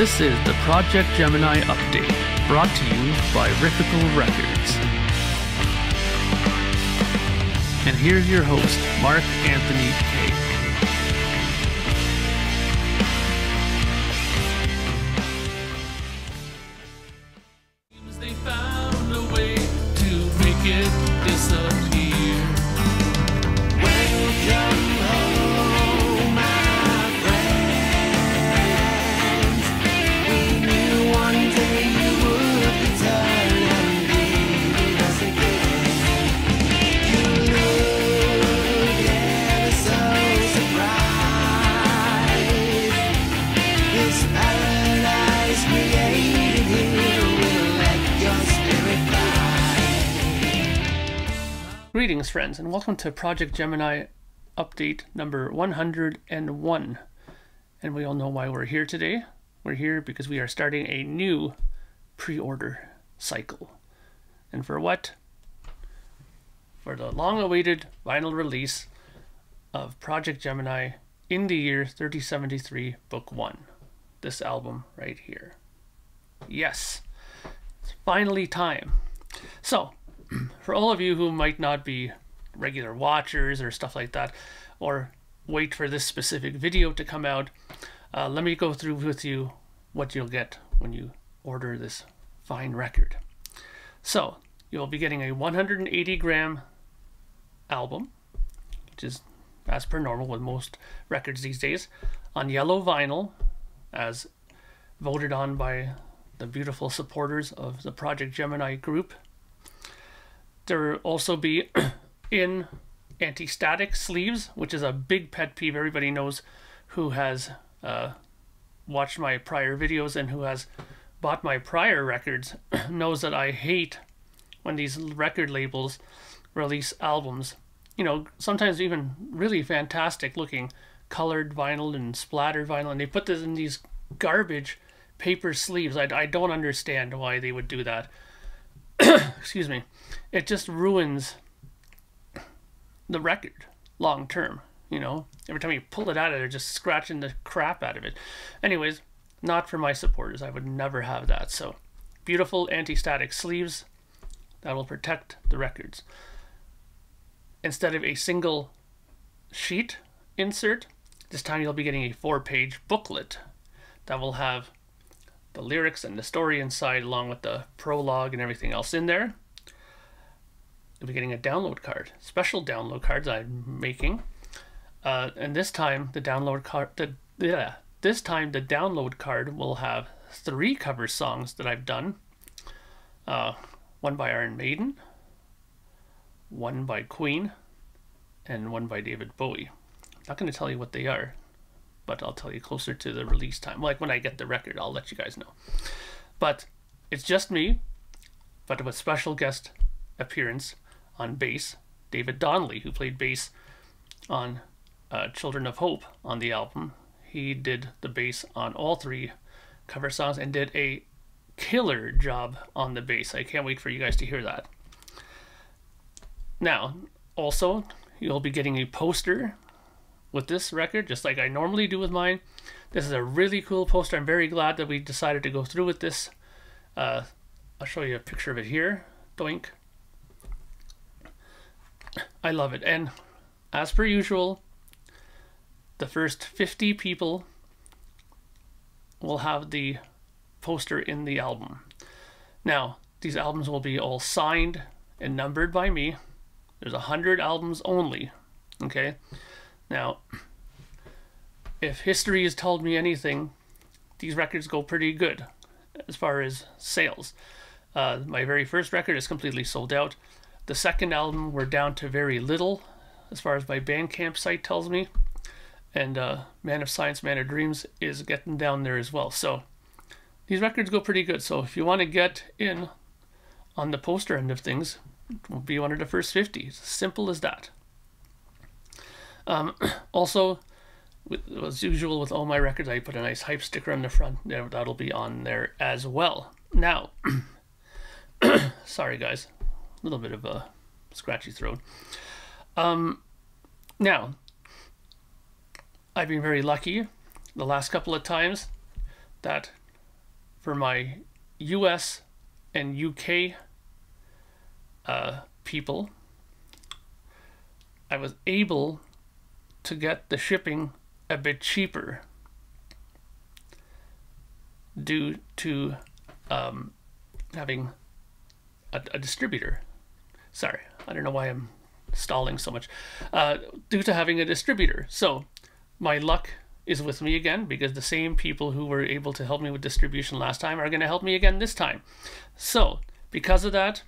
This is the Projekt Gemineye update, brought to you by Riffical Records. And here's your host, Mark Anthony K. They found a way to make it disappear. Welcome home, my friends. We knew one day you would return and be with us again. You look ever so surprised. This paradise created here will let your spirit fly. Greetings, friends, and welcome to Projekt Gemineye update number 101. And we all know why we're here today. We're here because we are starting a new pre-order cycle. And for what? For the long-awaited vinyl release of Projekt Gemineye in the year 3073 Book 1. This album right here. Yes, it's finally time. So, for all of you who might not be regular watchers or stuff like that, or wait for this specific video to come out, let me go through with you what you'll get when you order this fine record. So, you'll be getting a 180 gram album, which is as per normal with most records these days, on yellow vinyl, as voted on by the beautiful supporters of the Projekt Gemineye group. There will also be in anti-static sleeves, which is a big pet peeve. Everybody knows who has watched my prior videos and who has bought my prior records knows that I hate when these record labels release albums. You know, sometimes even really fantastic looking colored vinyl and splattered vinyl, and they put this in these garbage paper sleeves. I don't understand why they would do that. Excuse me. It just ruins the record long term, you know. Every time you pull it out of there, just scratching the crap out of it. Anyways, not for my supporters. I would never have that. So, beautiful anti-static sleeves that will protect the records. Instead of a single sheet insert, this time you'll be getting a 4-page booklet that will have the lyrics and the story inside, along with the prologue and everything else in there. You'll be getting a download card, special download cards I'm making, and this time the download card, this time the download card will have 3 cover songs that I've done. One by Iron Maiden, one by Queen, and one by David Bowie. I'm not going to tell you what they are, but I'll tell you closer to the release time. Like when I get the record, I'll let you guys know. But it's just me, but with special guest appearance on bass, David Donnelly, who played bass on Children of Hope on the album. He did the bass on all 3 cover songs and did a killer job on the bass. I can't wait for you guys to hear that. Now, also, you'll be getting a poster with this record, just like I normally do with mine. This is a really cool poster. I'm very glad that we decided to go through with this. I'll show you a picture of it here. Doink. I love it. And as per usual, the first 50 people will have the poster in the album. Now, these albums will be all signed and numbered by me. There's 100 albums only. Okay? Now, if history has told me anything, these records go pretty good as far as sales. My very first record is completely sold out. The second album, we're down to very little, as far as my Bandcamp site tells me. And Man of Science, Man of Dreams is getting down there as well. So, these records go pretty good. So, if you want to get in on the poster end of things, it will be one of the first 50. It's as simple as that. Also, as usual with all my records, I put a nice hype sticker on the front. That'll be on there as well. Now, sorry guys, a little bit of a scratchy throat. Now, I've been very lucky the last couple of times that for my US and UK people, I was able to get the shipping a bit cheaper due to having a distributor. Sorry, I don't know why I'm stalling so much. Due to having a distributor. So my luck is with me again, because the same people who were able to help me with distribution last time are going to help me again this time. So because of that,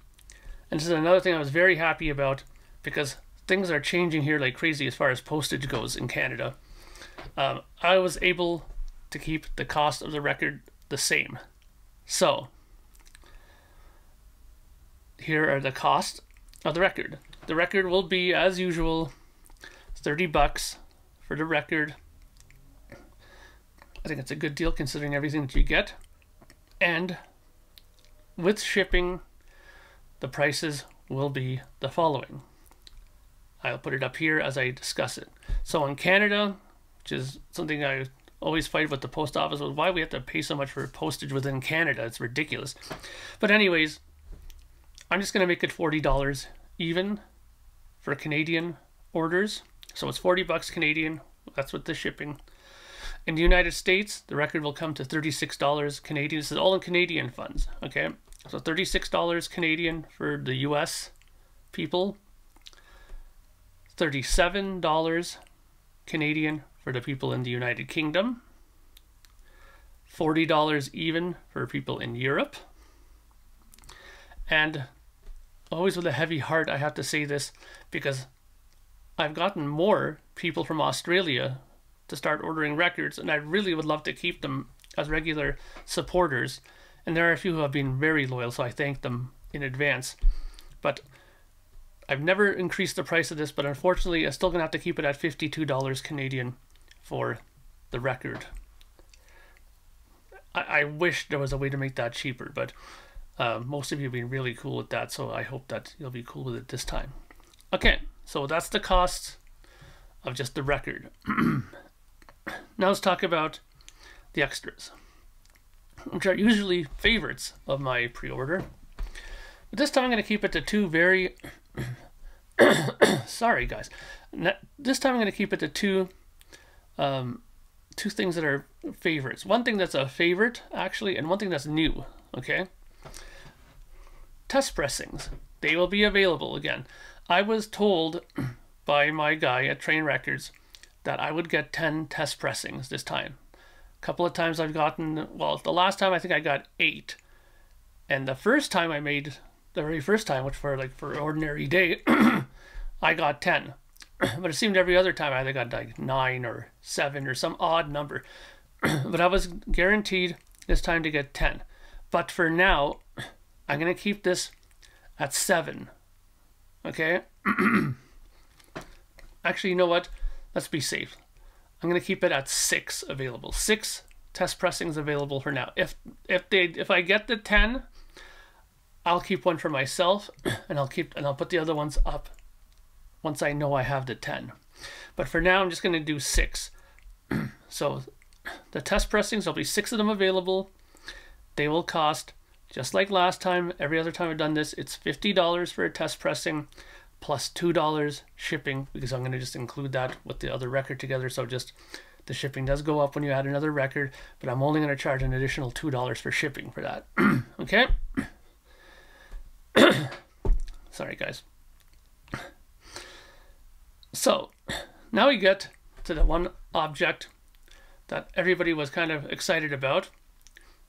and this is another thing I was very happy about, because things are changing here like crazy as far as postage goes in Canada, I was able to keep the cost of the record the same. So here are the costs of the record. The record will be, as usual, $30 for the record. I think it's a good deal considering everything that you get. And with shipping, the prices will be the following. I'll put it up here as I discuss it. So in Canada, which is something I always fight with the post office, with why we have to pay so much for postage within Canada. It's ridiculous. But anyways, I'm just going to make it $40 even for Canadian orders. So it's $40 Canadian. That's with the shipping. In the United States, the record will come to $36 Canadian. This is all in Canadian funds, okay? So $36 Canadian for the US people. $37 Canadian for the people in the United Kingdom. $40 even for people in Europe. And always with a heavy heart, I have to say this, because I've gotten more people from Australia to start ordering records, and I really would love to keep them as regular supporters. And there are a few who have been very loyal, so I thank them in advance. But I've never increased the price of this, but unfortunately I'm still going to have to keep it at $52 Canadian for the record. I wish there was a way to make that cheaper, but most of you have been really cool with that, so I hope that you'll be cool with it this time. Okay, so that's the cost of just the record. Now let's talk about the extras, which are usually favorites of my pre-order. But this time I'm going to keep it to two very... Sorry, guys. This time I'm going to keep it to two things that are favorites. One thing that's a favorite, actually, and one thing that's new, okay? Test pressings. They will be available again. I was told by my guy at Train Records that I would get 10 test pressings this time. A couple of times I've gotten, well, the last time I think I got 8. And the first time I made, the very first time, which for ordinary day, I got 10. But it seemed every other time I either got like 9 or 7 or some odd number. But I was guaranteed this time to get 10. But for now, I'm going to keep this at 7. Okay? Actually, you know what? Let's be safe. I'm going to keep it at 6 available. 6 test pressings available for now. If I get the 10, I'll keep one for myself, and I'll put the other ones up once I know I have the 10. But for now, I'm just going to do 6. So the test pressings, there'll be 6 of them available. They will cost, just like last time, every other time I've done this, it's $50 for a test pressing plus $2 shipping, because I'm going to just include that with the other record together. So just the shipping does go up when you add another record, but I'm only going to charge an additional $2 for shipping for that. Okay? Sorry, guys. So now we get to the one object that everybody was kind of excited about,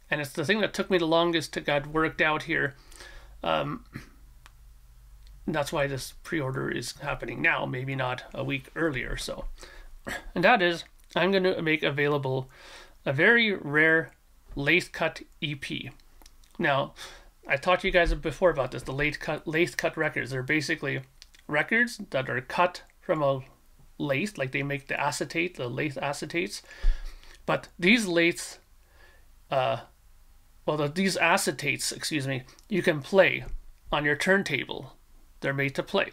and it's the thing that took me the longest to get worked out here. That's why this pre-order is happening now, maybe not a week earlier. So, and that is, I'm going to make available a very rare Lathe Cut EP. Now, I talked to you guys before about this. The Lathe Cut records, they're basically records that are cut from a lathe, like they make the acetate, the lathe acetates. But these lathes, these acetates, excuse me, you can play on your turntable. They're made to play.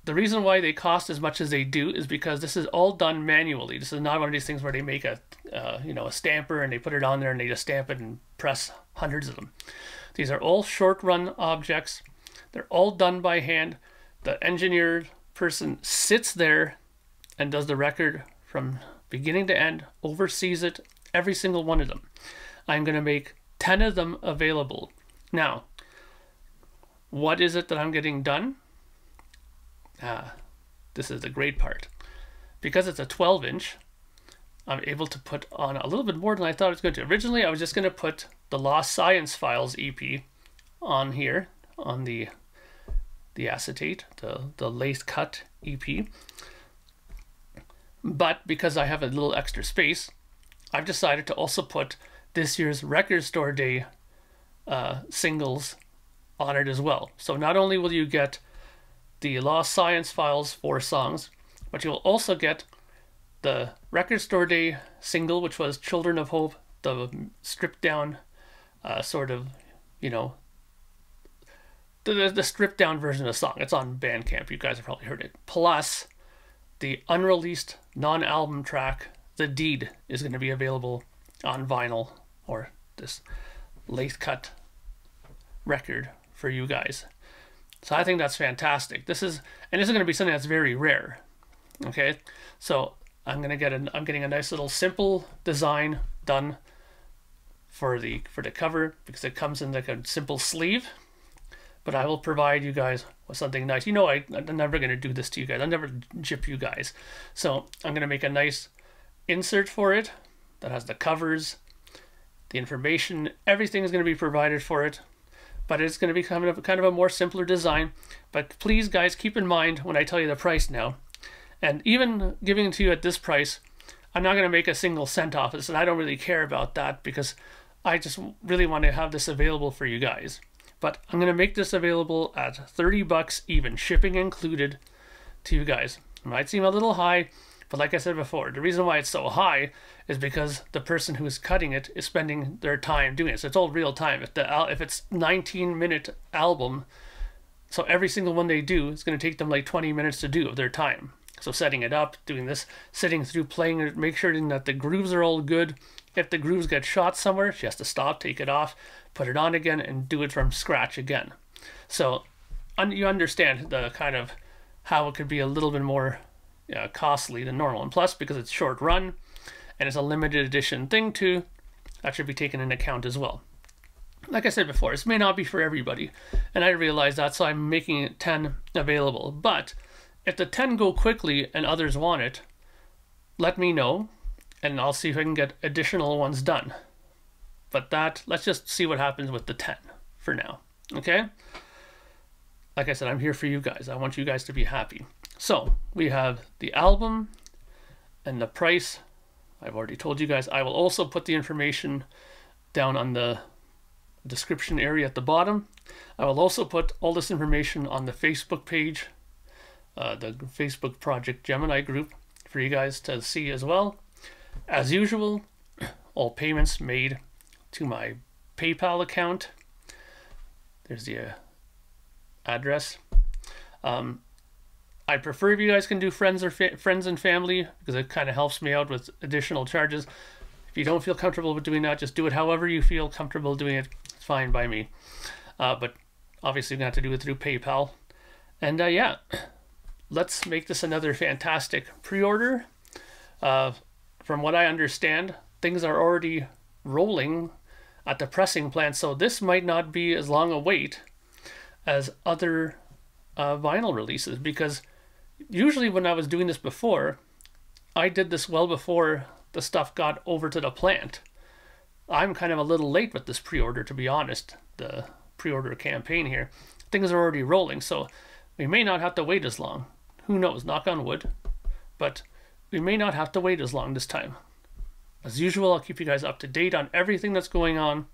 the reason why they cost as much as they do is because this is all done manually. This is not one of these things where they make a a stamper and they put it on there and they just stamp it and press hundreds of them. These are all short run objects. They're all done by hand. The engineered person sits there and does the record from beginning to end, oversees it, every single one of them. I'm going to make 10 of them available. Now, what is it that I'm getting done? This is the great part. Because it's a 12-inch, I'm able to put on a little bit more than I thought it was going to. Originally, I was just going to put the Lost Science Files EP on here, on the acetate, the Lathe Cut EP. But because I have a little extra space, I've decided to also put this year's Record Store Day singles on it as well. So not only will you get the Lost Science Files 4 songs, but you'll also get the Record Store Day single, which was Children of Hope, the stripped down sort of, the stripped down version of the song. It's on Bandcamp. You guys have probably heard it. Plus, the unreleased non-album track, The Deed, is going to be available on vinyl, or this Lathe Cut record for you guys. So I think that's fantastic. This is going to be something that's very rare. Okay, so I'm getting a nice little simple design done for the cover, because it comes in like a simple sleeve. But I will provide you guys with something nice. I'm never going to do this to you guys. I'll never gyp you guys. So I'm going to make a nice insert for it that has the covers, the information, everything is going to be provided for it. But it's going to be kind of a more simpler design. But please, guys, keep in mind when I tell you the price now. And even giving it to you at this price, I'm not going to make a single cent off this. And I don't really care about that, because I just really want to have this available for you guys. But I'm going to make this available at $30 even, shipping included, to you guys. It might seem a little high, but like I said before, the reason why it's so high is because the person who is cutting it is spending their time doing it. So it's all real time. If it's 19-minute album, so every single one they do is going to take them like 20 minutes to do of their time. So setting it up, doing this, sitting through, playing it, make sure that the grooves are all good. If the grooves get shot somewhere, she has to stop, take it off, put it on again, and do it from scratch again. So you understand the kind of how it could be a little bit more costly than normal. And plus, because it's short run and it's a limited edition thing too, that should be taken into account as well. Like I said before, this may not be for everybody, and I realize that, so I'm making it 10 available. But if the 10 go quickly and others want it, let me know, and I'll see if I can get additional ones done. But let's just see what happens with the 10 for now, okay? Like I said, I'm here for you guys. I want you guys to be happy. So we have the album and the price. I've already told you guys. I will also put the information down on the description area at the bottom. I will also put all this information on the Facebook page, the Facebook Projekt Gemineye group, for you guys to see as well. As usual, all payments made to my PayPal account. There's the address. I prefer if you guys can do friends and family, because it kind of helps me out with additional charges. If you don't feel comfortable with doing that, just do it however you feel comfortable doing it. It's fine by me. But obviously you're going to have to do it through PayPal. And yeah, let's make this another fantastic pre-order. From what I understand, things are already rolling at the pressing plant, so this might not be as long a wait as other vinyl releases, because usually when I was doing this before, I did this well before the stuff got over to the plant. I'm kind of a little late with this pre-order, to be honest, the pre-order campaign here. Things are already rolling, so we may not have to wait as long. Who knows, knock on wood. But we may not have to wait as long this time. As usual, I'll keep you guys up to date on everything that's going on,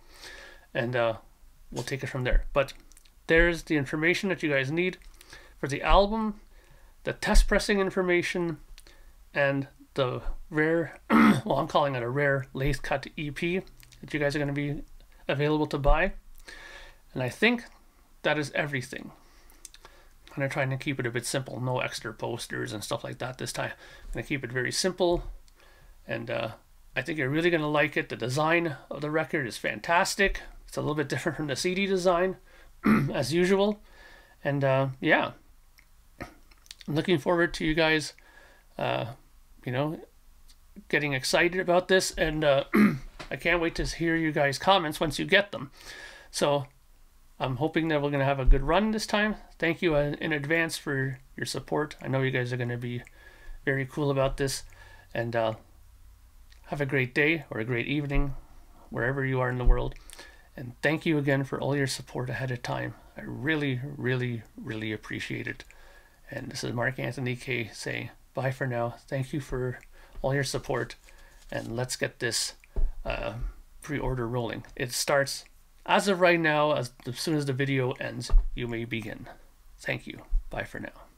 and we'll take it from there. But there's the information that you guys need for the album, the test pressing information, and the rare, well, I'm calling it a rare Lathe Cut EP that you guys are going to be available to buy. And I think that is everything. I'm going to try and keep it a bit simple. No extra posters and stuff like that this time. I'm going to keep it very simple. And I think you're really going to like it. The design of the record is fantastic. It's a little bit different from the CD design, as usual. And yeah, I'm looking forward to you guys, getting excited about this. And I can't wait to hear you guys' comments once you get them. So I'm hoping that we're going to have a good run this time. Thank you in advance for your support. I know you guys are going to be very cool about this. And have a great day or a great evening, wherever you are in the world. And thank you again for all your support ahead of time. I really, really, really appreciate it. And this is Mark Anthony K saying bye for now. Thank you for all your support. And let's get this pre-order rolling. It starts as of right now. As soon as the video ends, you may begin. Thank you. Bye for now.